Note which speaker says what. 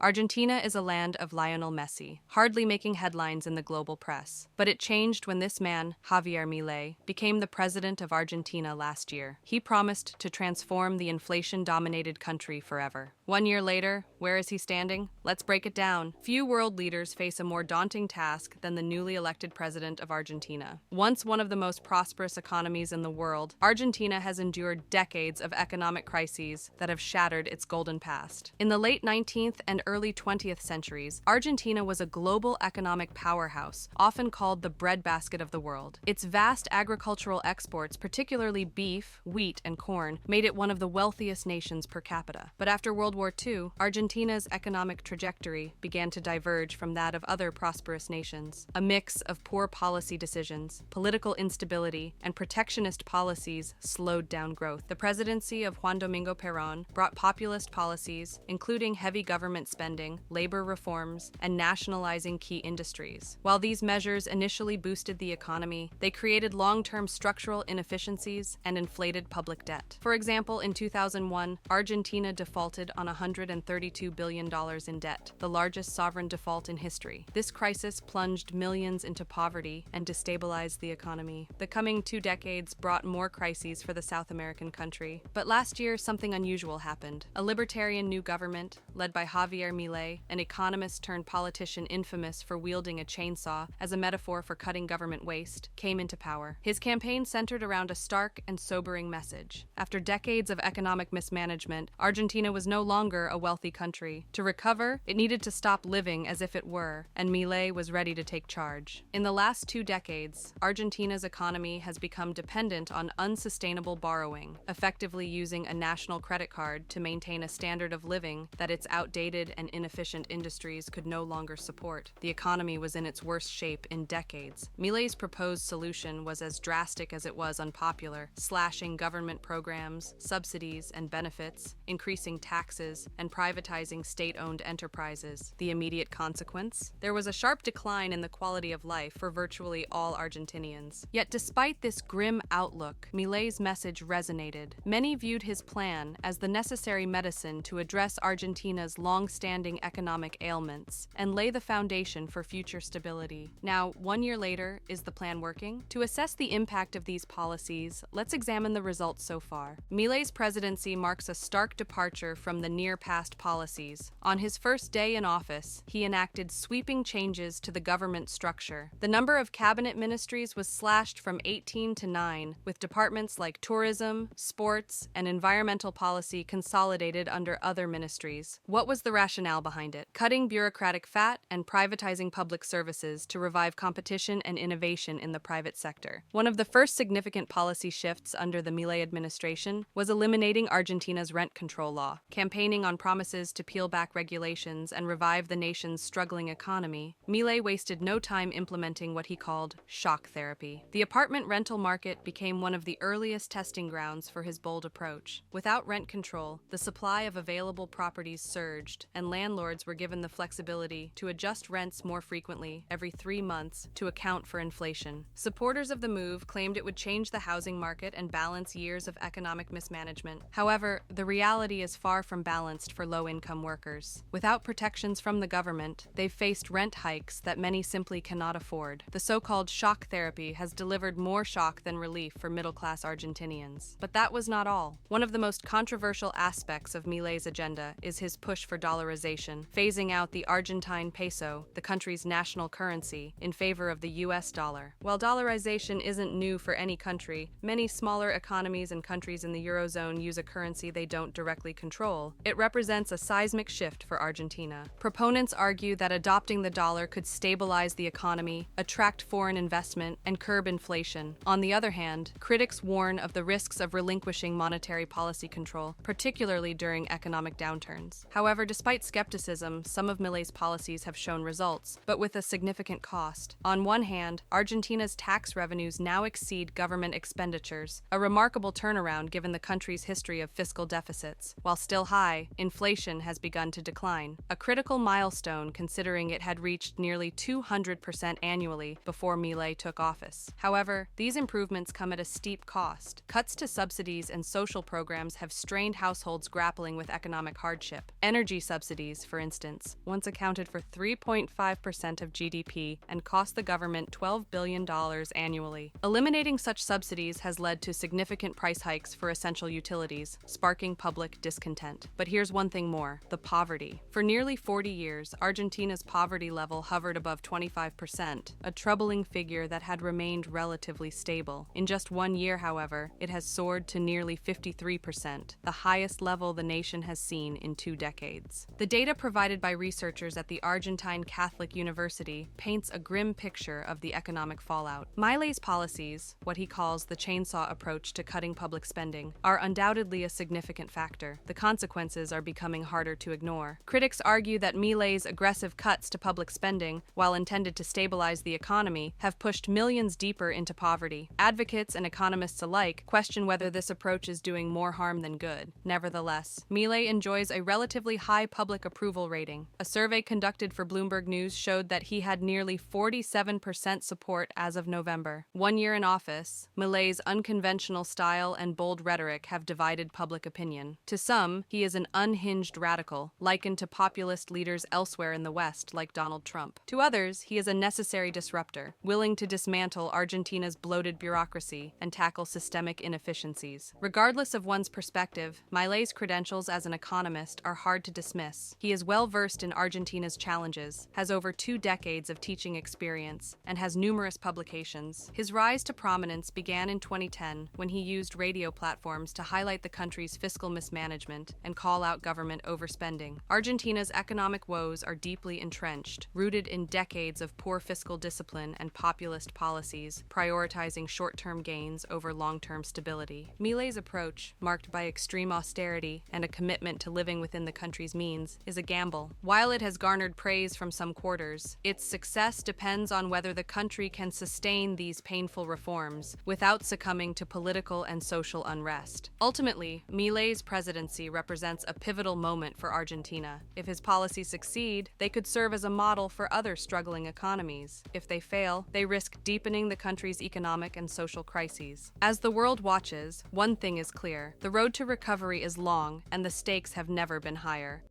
Speaker 1: Argentina is a land of Lionel Messi, hardly making headlines in the global press. But it changed when this man, Javier Milei, became the president of Argentina last year. He promised to transform the inflation-dominated country forever. 1 year later, where is he standing? Let's break it down. Few world leaders face a more daunting task than the newly elected president of Argentina. Once one of the most prosperous economies in the world, Argentina has endured decades of economic crises that have shattered its golden past. In the late 19th and early 20th centuries, Argentina was a global economic powerhouse, often called the breadbasket of the world. Its vast agricultural exports, particularly beef, wheat, and corn, made it one of the wealthiest nations per capita. But after World War II, Argentina's economic trajectory began to diverge from that of other prosperous nations. A mix of poor policy decisions, political instability, and protectionist policies slowed down growth. The presidency of Juan Domingo Perón brought populist policies, including heavy government spending, labor reforms, and nationalizing key industries. While these measures initially boosted the economy, they created long-term structural inefficiencies and inflated public debt. For example, in 2001, Argentina defaulted on $132 billion in debt, the largest sovereign default in history. This crisis plunged millions into poverty and destabilized the economy. The coming 2 decades brought more crises for the South American country. But last year, something unusual happened. A libertarian new government, led by Javier Milei, an economist turned politician infamous for wielding a chainsaw as a metaphor for cutting government waste, came into power. His campaign centered around a stark and sobering message. After decades of economic mismanagement, Argentina was no longer a wealthy country. To recover, it needed to stop living as if it were, and Milei was ready to take charge. In the last 2 decades, Argentina's economy has become dependent on unsustainable borrowing, effectively using a national credit card to maintain a standard of living that its outdated and inefficient industries could no longer support. The economy was in its worst shape in decades. Milei's proposed solution was as drastic as it was unpopular, slashing government programs, subsidies, and benefits, increasing taxes, and privatizing state-owned enterprises. The immediate consequence? There was a sharp decline in the quality of life for virtually all Argentinians. Yet despite this grim outlook, Milei's message resonated. Many viewed his plan as the necessary medicine to address Argentina's long-standing economic ailments and lay the foundation for future stability. Now, 1 year later, is the plan working? To assess the impact of these policies, let's examine the results so far. Milei's presidency marks a stark departure from the near-past policies. On his first day in office, he enacted sweeping changes to the government structure. The number of cabinet ministries was slashed from 18 to 9, with departments like tourism, sports, and environmental policy consolidated under other ministries. What was the rationale behind it? Cutting bureaucratic fat and privatizing public services to revive competition and innovation in the private sector. One of the first significant policy shifts under the Milei administration was eliminating Argentina's rent control law. Campaigning on promises to peel back regulations and revive the nation's struggling economy, Milei wasted no time implementing what he called shock therapy. The apartment rental market became one of the earliest testing grounds for his bold approach. Without rent control, the supply of available properties surged, and landlords were given the flexibility to adjust rents more frequently, every 3 months, to account for inflation. Supporters of the move claimed it would change the housing market and balance years of economic mismanagement. However, the reality is far from balanced for low-income workers. Without protections from the government, they've faced rent hikes that many simply cannot afford. The so-called shock therapy has delivered more shock than relief for middle-class Argentinians. But that was not all. One of the most controversial aspects of Milei's agenda is his push for dollarization, phasing out the Argentine peso, the country's national currency, in favor of the US dollar. While dollarization isn't new for any country, many smaller economies and countries in the Eurozone use a currency they don't directly control. It represents a seismic shift for Argentina. Proponents argue that adopting the dollar could stabilize the economy, attract foreign investment, and curb inflation. On the other hand, critics warn of the risks of relinquishing monetary policy control, particularly during economic downturns. However, despite skepticism, some of Milei's policies have shown results, but with a significant cost. On one hand, Argentina's tax revenues now exceed government expenditures, a remarkable turnaround given the country's history of fiscal deficits. While still high, high, inflation has begun to decline, a critical milestone considering it had reached nearly 200% annually before Milei took office. However, these improvements come at a steep cost. Cuts to subsidies and social programs have strained households grappling with economic hardship. Energy subsidies, for instance, once accounted for 3.5% of GDP and cost the government $12 billion annually. Eliminating such subsidies has led to significant price hikes for essential utilities, sparking public discontent. But here's one thing more: the poverty. For nearly 40 years, Argentina's poverty level hovered above 25%, a troubling figure that had remained relatively stable. In just 1 year, however, it has soared to nearly 53%, the highest level the nation has seen in 2 decades. The data provided by researchers at the Argentine Catholic University paints a grim picture of the economic fallout. Milei's policies, what he calls the chainsaw approach to cutting public spending, are undoubtedly a significant factor. The consequences are becoming harder to ignore. Critics argue that Milei's aggressive cuts to public spending, while intended to stabilize the economy, have pushed millions deeper into poverty. Advocates and economists alike question whether this approach is doing more harm than good. Nevertheless, Milei enjoys a relatively high public approval rating. A survey conducted for Bloomberg News showed that he had nearly 47% support as of November. 1 year in office, Milei's unconventional style and bold rhetoric have divided public opinion. To some, he is an unhinged radical, likened to populist leaders elsewhere in the West like Donald Trump. To others, he is a necessary disruptor, willing to dismantle Argentina's bloated bureaucracy and tackle systemic inefficiencies. Regardless of one's perspective, Milei's credentials as an economist are hard to dismiss. He is well versed in Argentina's challenges, has over 2 decades of teaching experience, and has numerous publications. His rise to prominence began in 2010 when he used radio platforms to highlight the country's fiscal mismanagement and call out government overspending. Argentina's economic woes are deeply entrenched, rooted in decades of poor fiscal discipline and populist policies, prioritizing short-term gains over long-term stability. Milei's approach, marked by extreme austerity and a commitment to living within the country's means, is a gamble. While it has garnered praise from some quarters, its success depends on whether the country can sustain these painful reforms without succumbing to political and social unrest. Ultimately, Milei's presidency represents a pivotal moment for Argentina. If his policies succeed, they could serve as a model for other struggling economies. If they fail, they risk deepening the country's economic and social crises. As the world watches, one thing is clear: the road to recovery is long, and the stakes have never been higher.